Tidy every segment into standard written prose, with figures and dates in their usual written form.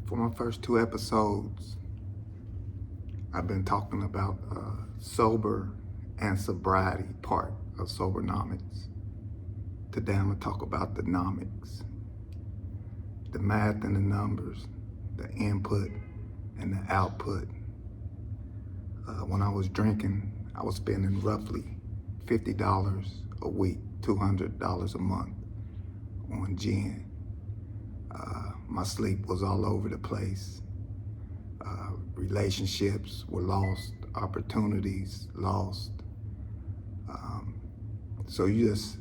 For my first two episodes, I've been talking about sober and sobriety part of Sobernomics. Today I'm gonna talk about the nomics, the math and the numbers, the input and the output. When I was drinking, I was spending roughly $50 a week, $200 a month on gin. My sleep was all over the place. Relationships were lost, opportunities lost. So you just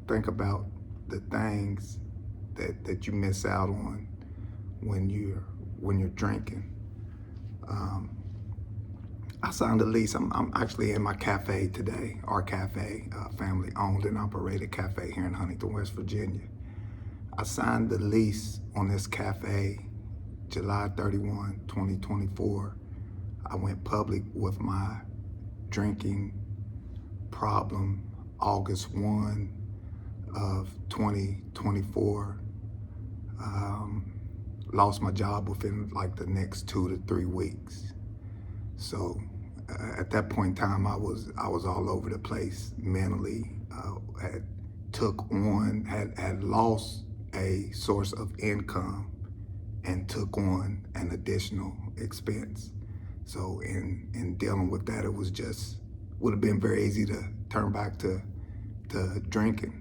think about the things that you miss out on when you're drinking. I signed a lease. I'm actually in my cafe today, our cafe, family owned and operated cafe here in Huntington, West Virginia. I signed the lease on this cafe July 31, 2024. I went public with my drinking problem August 1 of 2024. Lost my job within like the next 2 to 3 weeks. So at that point in time, I was all over the place mentally. Had lost a source of income and took on an additional expense. So in dealing with that, it was would have been very easy to turn back to drinking.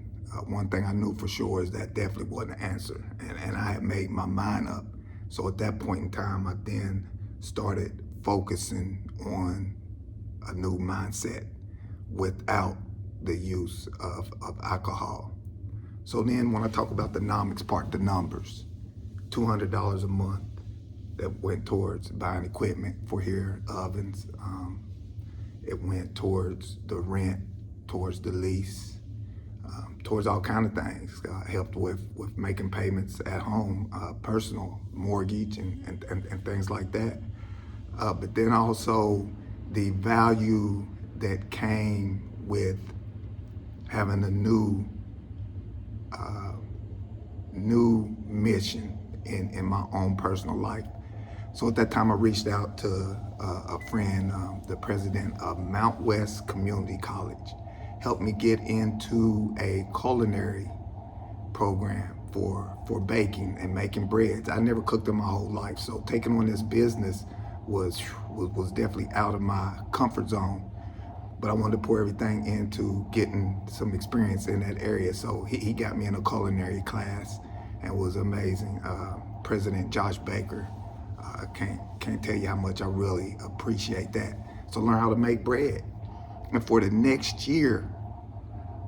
One thing I knew for sure is that definitely wasn't the answer, and I had made my mind up. So at that point in time, I then started focusing on a new mindset without the use of alcohol. So then when I talk about the nomics part, the numbers, $200 a month that went towards buying equipment for here, ovens. It went towards the rent, towards the lease, towards all kind of things. Helped with making payments at home, personal mortgage and things like that. But then also the value that came with having a new mission in my own personal life. So at that time, I reached out to a friend, the president of Mount West Community College, helped me get into a culinary program for baking and making breads. I never cooked in my whole life, so taking on this business was definitely out of my comfort zone. But I wanted to pour everything into getting some experience in that area. So he got me in a culinary class and was amazing. President Josh Baker, I can't tell you how much I really appreciate that. So learn how to make bread. And for the next year,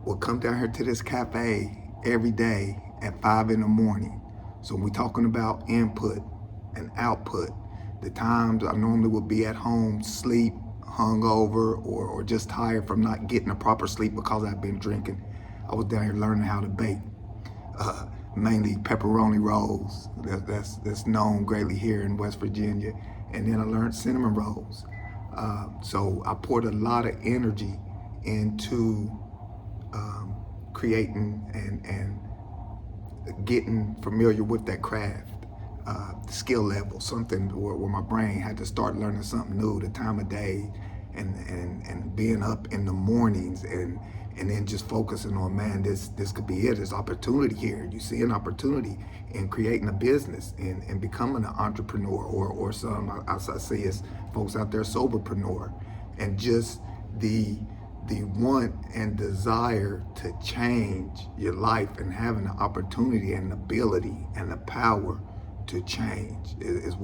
we'll come down here to this cafe every day at 5 in the morning. So we're talking about input and output. The times I normally would be at home, sleep, hungover, or just tired from not getting a proper sleep because I've been drinking, I was down here learning how to bake. Mainly pepperoni rolls, that's known greatly here in West Virginia. And then I learned cinnamon rolls. So I poured a lot of energy into creating and getting familiar with that craft. Skill level, something where my brain had to start learning something new, the time of day, and being up in the mornings, and then just focusing on, man, this could be it. There's opportunity here. You see an opportunity in creating a business and becoming an entrepreneur, or some I see as folks out there, soberpreneur, and just the want and desire to change your life and having the opportunity and the ability and the power to change is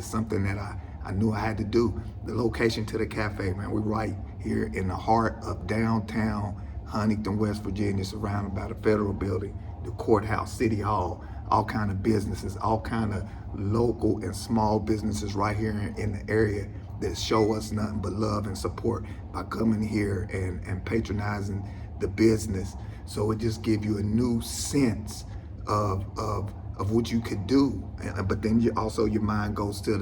something that I knew I had to do. The location to the cafe, man, we're right here in the heart of downtown Huntington, West Virginia, surrounded by the federal building, the courthouse, city hall, all kind of businesses, all kind of local and small businesses right here in the area that show us nothing but love and support by coming here and patronizing the business. So it just gives you a new sense of what you could do. But then your mind goes to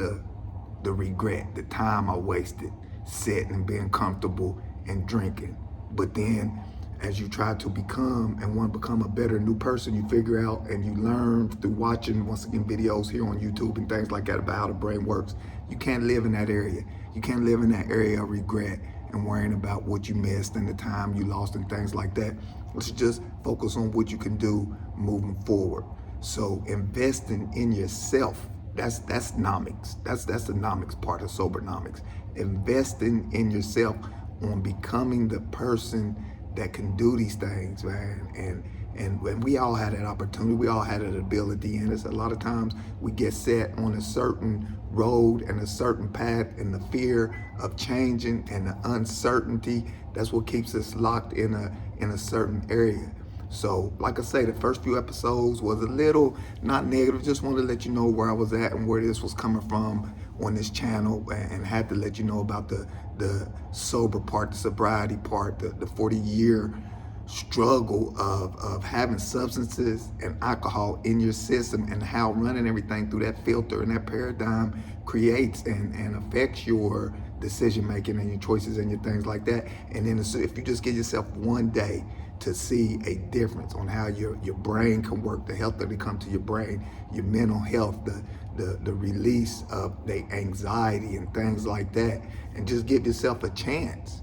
the regret, the time I wasted sitting and being comfortable and drinking. But then as you try to become and want to become a better new person, you figure out and you learn through watching, once again, videos here on YouTube and things like that about how the brain works. You can't live in that area. You can't live in that area of regret and worrying about what you missed and the time you lost and things like that. Let's just focus on what you can do moving forward. So investing in yourself, that's nomics. That's the nomics part of Sobernomics. Investing in yourself on becoming the person that can do these things, man. And when we all had that opportunity, we all had that ability, and it's a lot of times we get set on a certain road and a certain path, and the fear of changing and the uncertainty, that's what keeps us locked in a certain area. So, like I say, the first few episodes was a little not negative, just wanted to let you know where I was at and where this was coming from on this channel, and had to let you know about the sober part, the sobriety part, the 40-year struggle of having substances and alcohol in your system, and how running everything through that filter and that paradigm creates and affects your decision making and your choices and your things like that. And then if you just give yourself one day to see a difference on how your brain can work, the health that can come to your brain, your mental health, the release of the anxiety and things like that, and just give yourself a chance.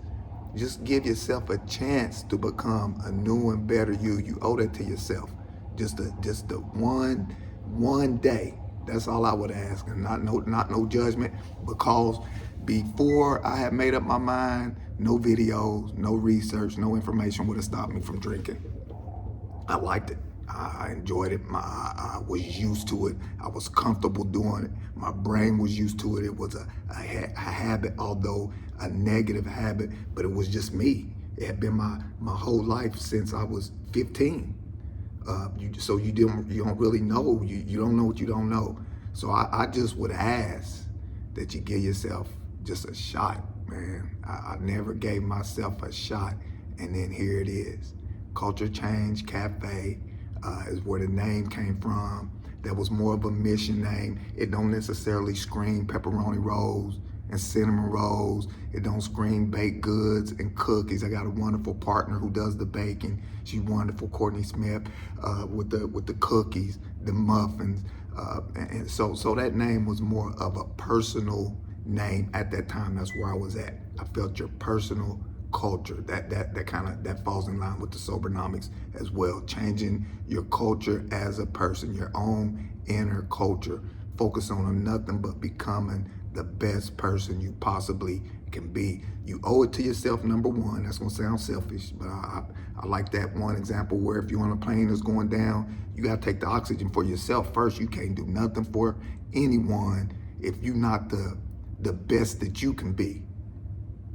Just give yourself a chance to become a new and better you. You owe that to yourself. Just the one day. That's all I would ask, and not no judgment, because before I had made up my mind, no videos, no research, no information would have stopped me from drinking. I liked it. I enjoyed it. I was used to it. I was comfortable doing it. My brain was used to it. It was a habit, although a negative habit, but it was just me. It had been my whole life since I was 15. So you don't really know. You don't know what you don't know. So I just would ask that you give yourself just a shot, man. I never gave myself a shot, and then here it is. Culture Change Cafe is where the name came from. That was more of a mission name. It don't necessarily scream pepperoni rolls and cinnamon rolls. It don't scream baked goods and cookies. I got a wonderful partner who does the baking. She's wonderful, Courtney Smith, with the cookies, the muffins, and so that name was more of a personal name at that time. That's where I was at. I felt your personal culture, that falls in line with the Sobernomics as well. Changing your culture as a person, your own inner culture. Focus on nothing but becoming the best person you possibly can be. You owe it to yourself, number one. That's gonna sound selfish, but I like that one example where if you're on a plane that's going down, you gotta take the oxygen for yourself first. You can't do nothing for anyone if you're not the best that you can be.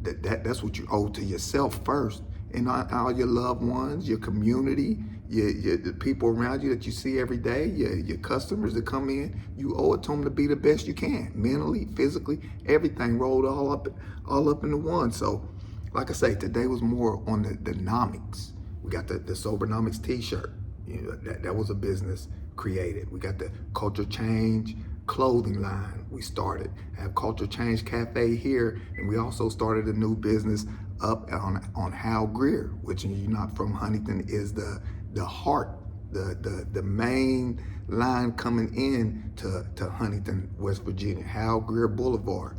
That's what you owe to yourself first, and all your loved ones, your community, the people around you that you see every day, your customers that come in. You owe it to them to be the best you can, mentally, physically, everything rolled all up into one. So, like I say, today was more on the nomics. We got the Sobernomics T-shirt. You know, that was a business created. We got the Culture Change clothing line we started. Have Culture Change Cafe here, and we also started a new business up on Hal Greer, which, you're not from Huntington, is the heart, the main line coming in to Huntington, West Virginia. Hal Greer Boulevard,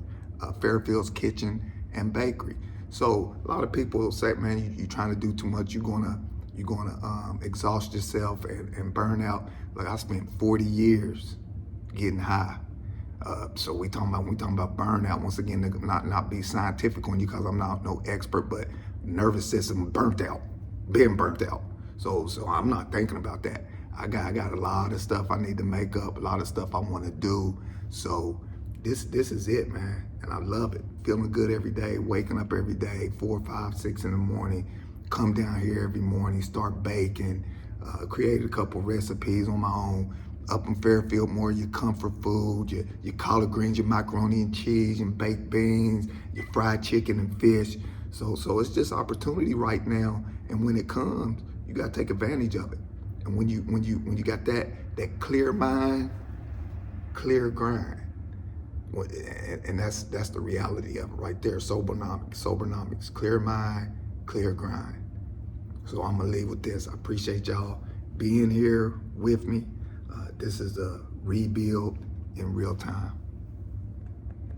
Fairfield's Kitchen and Bakery. So a lot of people say, man, you're trying to do too much. You're gonna exhaust yourself and burn out. Like, I spent 40 years getting high. So we talking about burnout. Once again, not be scientific on you, because I'm not no expert, but nervous system burnt out, been burnt out. So I'm not thinking about that. I got a lot of stuff I need to make up, a lot of stuff I want to do. So this is it, man, and I love it. Feeling good every day, waking up every day, 4, 5, 6 in the morning. Come down here every morning, start baking. Created a couple recipes on my own. Up in Fairfield, more your comfort food, your collard greens, your macaroni and cheese, and baked beans, your fried chicken and fish. So it's just opportunity right now, and when it comes, you gotta take advantage of it. And when you got that clear mind, clear grind, and that's the reality of it right there. Sobernomics, clear mind, clear grind. So I'm gonna leave with this. I appreciate y'all being here with me. This is a rebuild in real time.